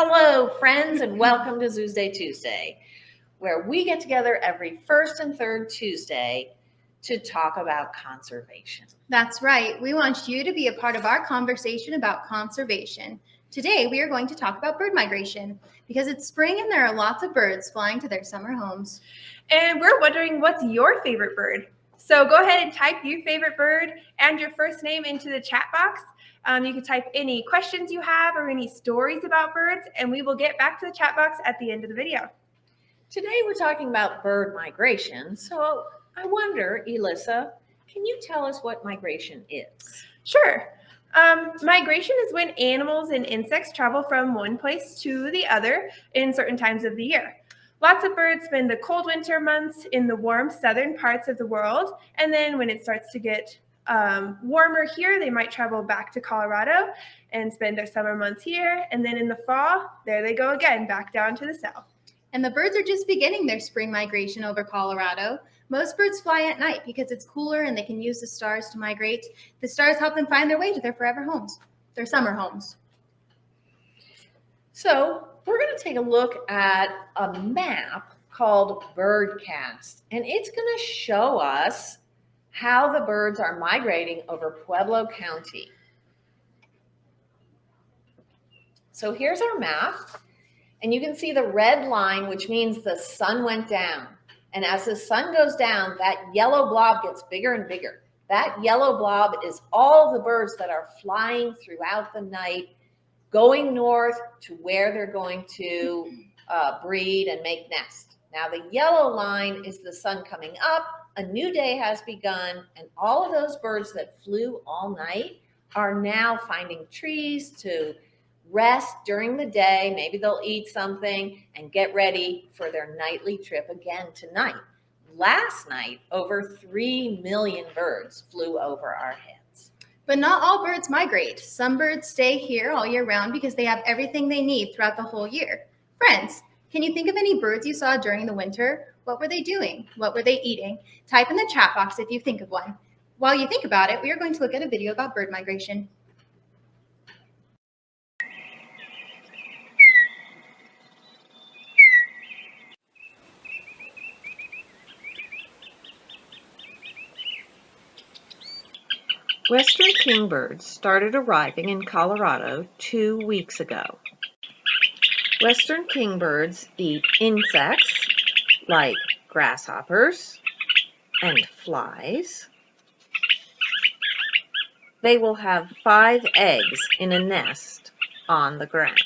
Hello, friends, and welcome to Zoosday Tuesday, where we get together every first and third Tuesday to talk about conservation. That's right. We want you to be a part of our conversation about conservation. Today, we are going to talk about bird migration because it's spring and there are lots of birds flying to their summer homes. And we're wondering, what's your favorite bird? So go ahead and type your favorite bird and your first name into the chat box. You can type any questions you have or any stories about birds, and we will get back to the chat box at the end of the video. Today, we're talking about bird migration. So I wonder, Elissa, can you tell us what migration is? Sure. Migration is when animals and insects travel from one place to the other in certain times of the year. Lots of birds spend the cold winter months in the warm southern parts of the world, and then when it starts to get warmer here, they might travel back to Colorado and spend their summer months here, and then in the fall, there they go again, back down to the south. And the birds are just beginning their spring migration over Colorado. Most birds fly at night because it's cooler and they can use the stars to migrate. The stars help them find their way to their forever homes, their summer homes. So we're going to take a look at a map called Birdcast, and it's going to show us how the birds are migrating over Pueblo County. So here's our map, and you can see the red line, which means the sun went down. And as the sun goes down, that yellow blob gets bigger and bigger. That yellow blob is all the birds that are flying throughout the night, going north to where they're going to breed and make nests. Now the yellow line is the sun coming up, a new day has begun, and all of those birds that flew all night are now finding trees to rest during the day. Maybe they'll eat something and get ready for their nightly trip again tonight. Last night, over 3 million birds flew over our heads. But not all birds migrate. Some birds stay here all year round because they have everything they need throughout the whole year. Friends, can you think of any birds you saw during the winter? What were they doing? What were they eating? Type in the chat box if you think of one. While you think about it, we are going to look at a video about bird migration. Western kingbirds started arriving in Colorado 2 weeks ago. Western kingbirds eat insects like grasshoppers and flies. They will have 5 eggs in a nest on the ground.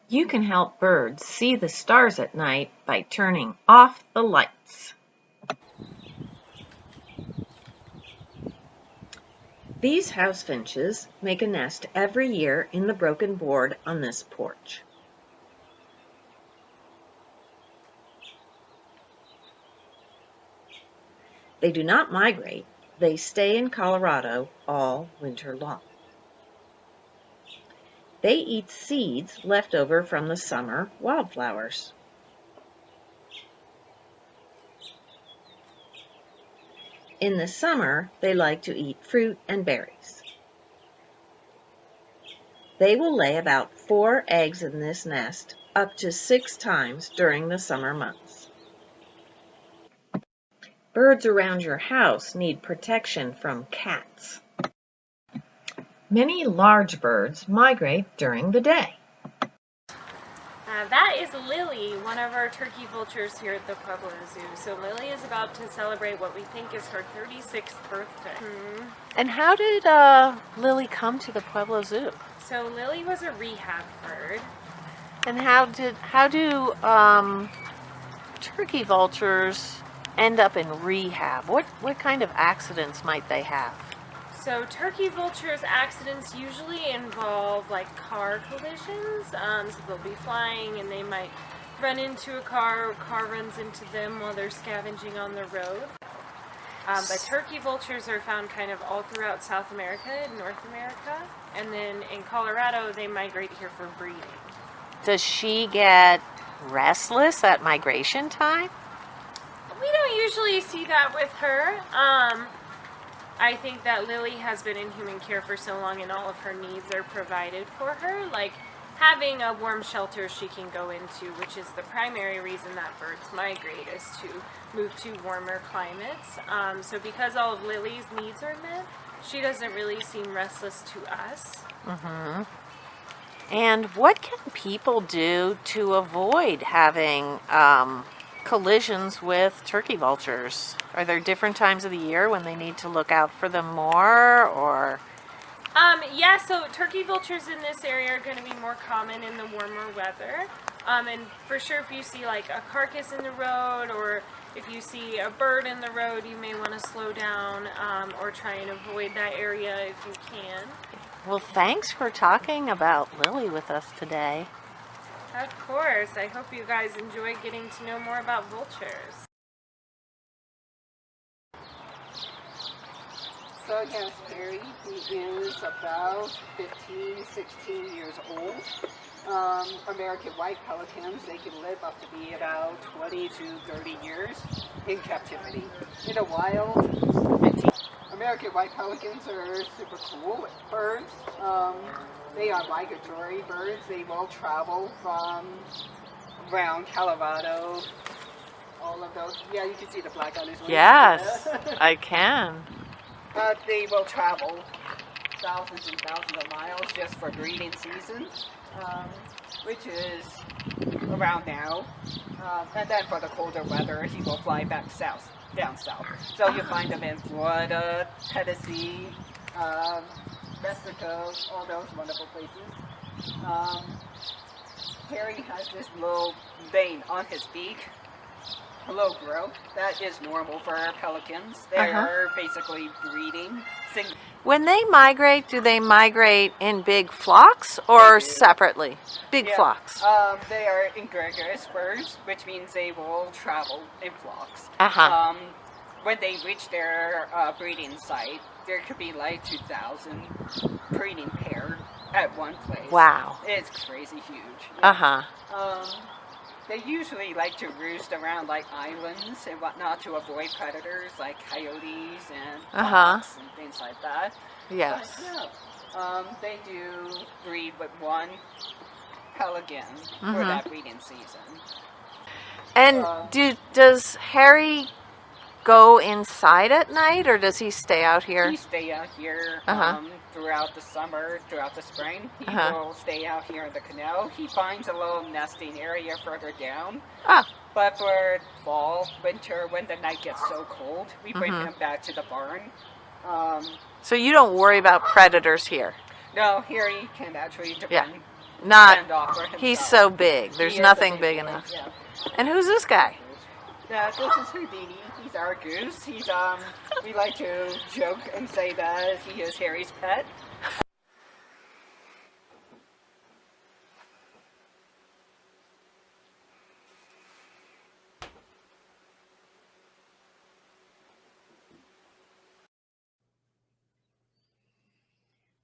You can help birds see the stars at night by turning off the lights. These house finches make a nest every year in the broken board on this porch. They do not migrate. They stay in Colorado all winter long. They eat seeds left over from the summer wildflowers. In the summer, they like to eat fruit and berries. They will lay about 4 eggs in this nest up to 6 times during the summer months. Birds around your house need protection from cats. Many large birds migrate during the day. That is Lily, one of our turkey vultures here at the Pueblo Zoo. So Lily is about to celebrate what we think is her 36th birthday. And how did Lily come to the Pueblo Zoo? So Lily was a rehab bird. And how do turkey vultures end up in rehab? What kind of accidents might they have? So turkey vultures accidents usually involve like car collisions. So they'll be flying and they might run into a car, or a car runs into them while they're scavenging on the road. But turkey vultures are found kind of all throughout South America and North America. And then in Colorado, they migrate here for breeding. Does she get restless at migration time? We don't don't usually see that with her. I think that Lily has been in human care for so long and all of her needs are provided for her. Like having a warm shelter she can go into, which is the primary reason that birds migrate, is to move to warmer climates. So because all of Lily's needs are met, she doesn't really seem restless to us. Mm-hmm. And what can people do to avoid having collisions with turkey vultures? Are there different times of the year when they need to look out for them more, or? Yeah, so turkey vultures in this area are going to be more common in the warmer weather. And for sure, if you see like a carcass in the road, or if you see a bird in the road, you may want to slow down or try and avoid that area if you can. Well, thanks for talking about Lily with us today. Of course. I hope you guys enjoy getting to know more about vultures. So yes, Harry, he is about 15, 16 years old. American white pelicans, they can live up to be about 20 to 30 years in captivity. In the wild, American white pelicans are super cool birds. They are migratory birds. They will travel from around Colorado, all of those. Yeah, you can see the black on his wings. Yes, I can. They will travel thousands and thousands of miles just for breeding season, which is around now. And then for the colder weather, he will fly back south, down south. So you find them in Florida, Tennessee, Mexico, all those wonderful places. Harry has this little vein on his beak. Hello, growth. That is normal for our pelicans. They are basically breeding. When they migrate, do they migrate in big flocks or separately? Big flocks. They are gregarious birds, which means they will travel in flocks. When they reach their breeding site, there could be like 2,000 breeding pair at one place. Wow. It's crazy huge. They usually like to roost around like islands and whatnot to avoid predators like coyotes and fox and things like that. Yes. But, yeah, they do breed with one pelican for that breeding season. And does Harry go inside at night, or does he stay out here? He stay out here throughout the summer, throughout the spring. He will stay out here in the canal. He finds a little nesting area further down. But for fall, winter, when the night gets so cold, we bring him back to the barn. So you don't worry about predators here? No, here he can actually defend off for himself. He's so big. There's nothing big enough. Yeah. And who's this guy? Yeah, this is Houdini. He's our goose. He's we like to joke and say that he is Harry's pet.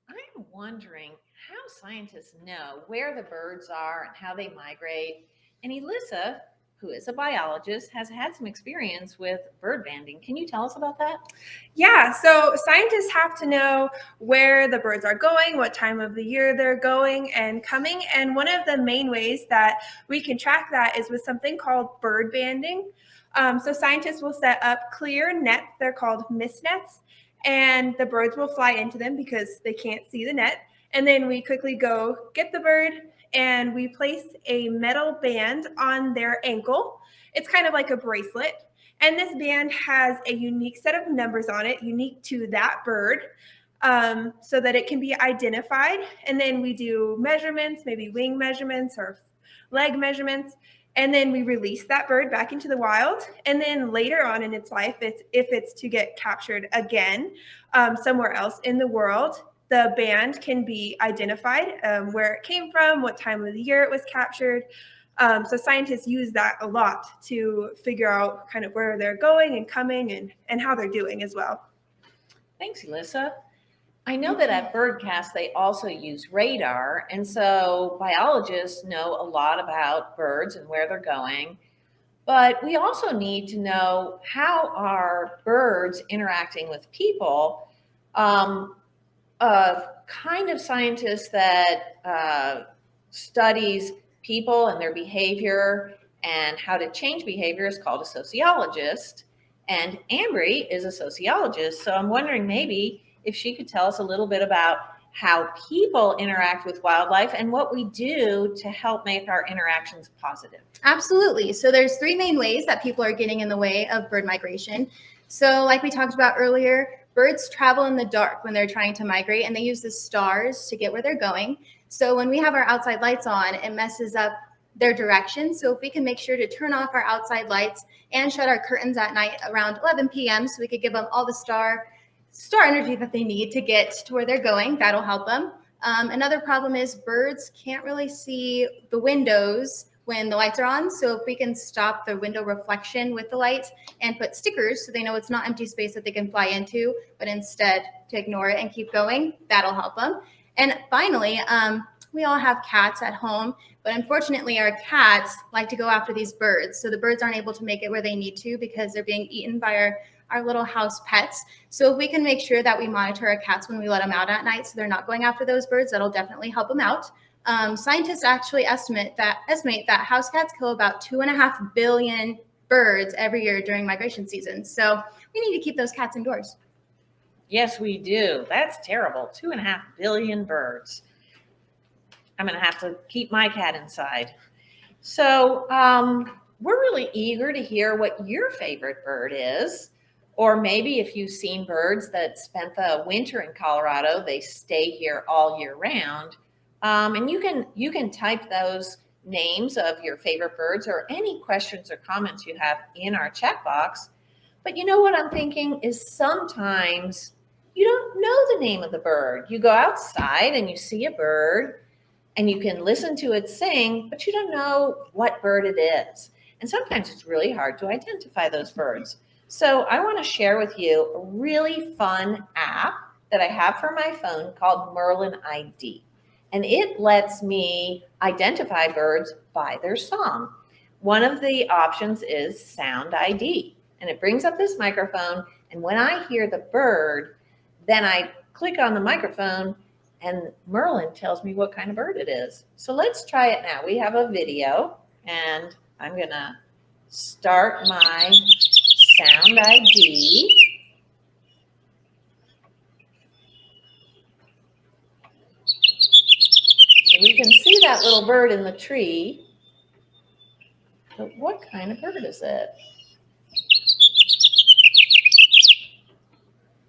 I'm wondering how scientists know where the birds are and how they migrate. And Elissa, who is a biologist, has had some experience with bird banding. Can you tell us about that? Yeah, so scientists have to know where the birds are going, what time of the year they're going and coming. And one of the main ways that we can track that is with something called bird banding. So scientists will set up clear nets, they're called mist nets, and the birds will fly into them because they can't see the net. And then we quickly go get the bird, and we place a metal band on their ankle. It's kind of like a bracelet. And this band has a unique set of numbers on it, unique to that bird, so that it can be identified. And then we do measurements, maybe wing measurements or leg measurements. And then we release that bird back into the wild. And then later on in its life, if it's to get captured again somewhere else in the world, the band can be identified, where it came from, what time of the year it was captured. So scientists use that a lot to figure out kind of where they're going and coming and how they're doing as well. Thanks, Elissa. I know that at Birdcast, they also use radar. And so biologists know a lot about birds and where they're going. But we also need to know how are birds interacting with people. A kind of scientist that studies people and their behavior and how to change behavior is called a sociologist. And Ambry is a sociologist. So I'm wondering maybe if she could tell us a little bit about how people interact with wildlife and what we do to help make our interactions positive. Absolutely. So there's three main ways that people are getting in the way of bird migration. So like we talked about earlier, birds travel in the dark when they're trying to migrate, and they use the stars to get where they're going. So when we have our outside lights on, it messes up their direction. So if we can make sure to turn off our outside lights and shut our curtains at night around 11 p.m. so we could give them all the star energy that they need to get to where they're going, that'll help them. Another problem is birds can't really see the windows when the lights are on. So if we can stop the window reflection with the lights and put stickers so they know it's not empty space that they can fly into, but instead to ignore it and keep going, that'll help them. And finally, we all have cats at home, but unfortunately our cats like to go after these birds. So the birds aren't able to make it where they need to because they're being eaten by our little house pets. So if we can make sure that we monitor our cats when we let them out at night so they're not going after those birds, that'll definitely help them out. Scientists actually estimate that house cats kill about 2.5 billion birds every year during migration season. So we need to keep those cats indoors. Yes, we do. That's terrible. 2.5 billion birds. I'm going to have to keep my cat inside. So we're really eager to hear what your favorite bird is. Or maybe if you've seen birds that spent the winter in Colorado, they stay here all year round. And you can type those names of your favorite birds or any questions or comments you have in our chat box. But you know what I'm thinking is sometimes you don't know the name of the bird. You go outside and you see a bird and you can listen to it sing, but you don't know what bird it is. And sometimes it's really hard to identify those birds. So I want to share with you a really fun app that I have for my phone called Merlin ID. And it lets me identify birds by their song. One of the options is Sound ID. And it brings up this microphone. And when I hear the bird, then I click on the microphone and Merlin tells me what kind of bird it is. So let's try it now. We have a video and I'm going to start my Sound ID. So we can see that little bird in the tree. But what kind of bird is it?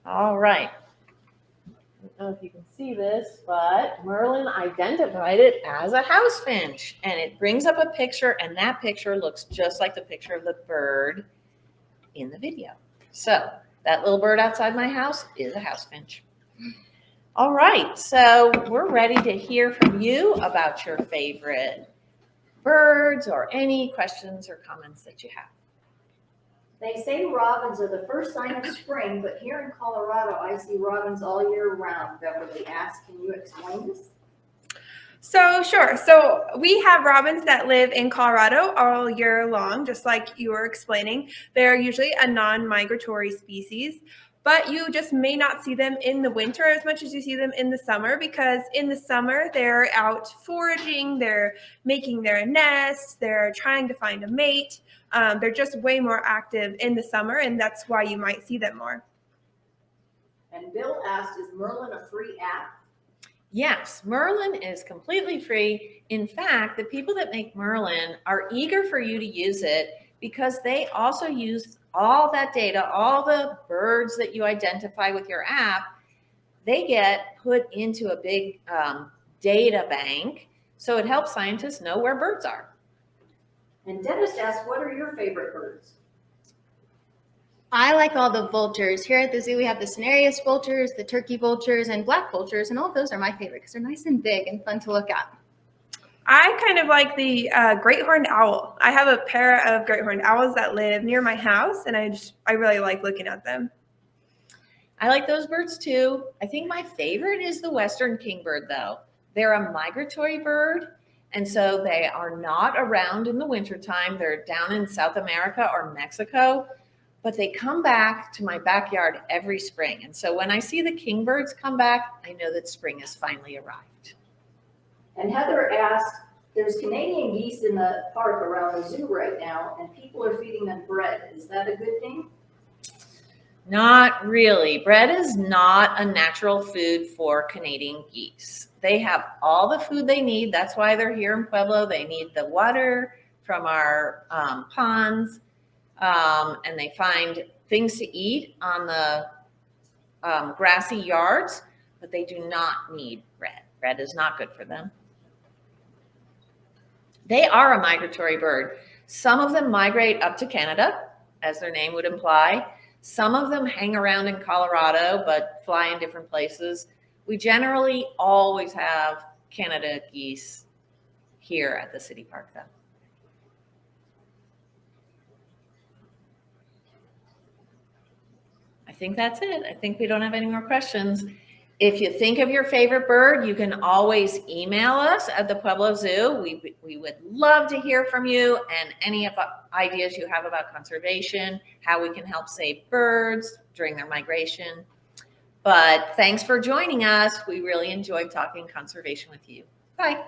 All right. I don't know if you can see this, but Merlin identified it as a house finch. And it brings up a picture, and that picture looks just like the picture of the bird in the video. So that little bird outside my house is a house finch. All right, so we're ready to hear from you about your favorite birds or any questions or comments that you have. They say robins are the first sign of spring, but here in Colorado, I see robins all year round. Beverly asked, can you explain this? So sure. So we have robins that live in Colorado all year long, just like you were explaining. They're usually a non-migratory species, but you just may not see them in the winter as much as you see them in the summer, because in the summer they're out foraging, they're making their nests, they're trying to find a mate. They're just way more active in the summer, and that's why you might see them more. And Bill asked, is Merlin a free app? Yes, Merlin is completely free. In fact, the people that make Merlin are eager for you to use it because they also use all that data, all the birds that you identify with your app, they get put into a big data bank. So it helps scientists know where birds are. And Dennis asked, what are your favorite birds? I like all the vultures. Here at the zoo, we have the Cenarius vultures, the turkey vultures, and black vultures, and all of those are my favorite because they're nice and big and fun to look at. I kind of like the great horned owl. I have a pair of great horned owls that live near my house, and I really like looking at them. I like those birds too. I think my favorite is the western kingbird though. They're a migratory bird And so they are not around in the wintertime. They're down in South America or Mexico, but they come back to my backyard every spring. And so when I see the kingbirds come back, I know that spring has finally arrived. And Heather asked, there's Canadian geese in the park around the zoo right now, and people are feeding them bread. Is that a good thing? Not really. Bread is not a natural food for Canadian geese. They have all the food they need. That's why they're here in Pueblo. They need the water from our ponds, and they find things to eat on the grassy yards, but they do not need bread. Bread is not good for them. They are a migratory bird. Some of them migrate up to Canada, as their name would imply. Some of them hang around in Colorado, but fly in different places. We generally always have Canada geese here at the city park, though. I think that's it. I think we don't have any more questions. If you think of your favorite bird, you can always email us at the Pueblo Zoo. We would love to hear from you and any of the ideas you have about conservation, how we can help save birds during their migration. But thanks for joining us. We really enjoyed talking conservation with you. Bye.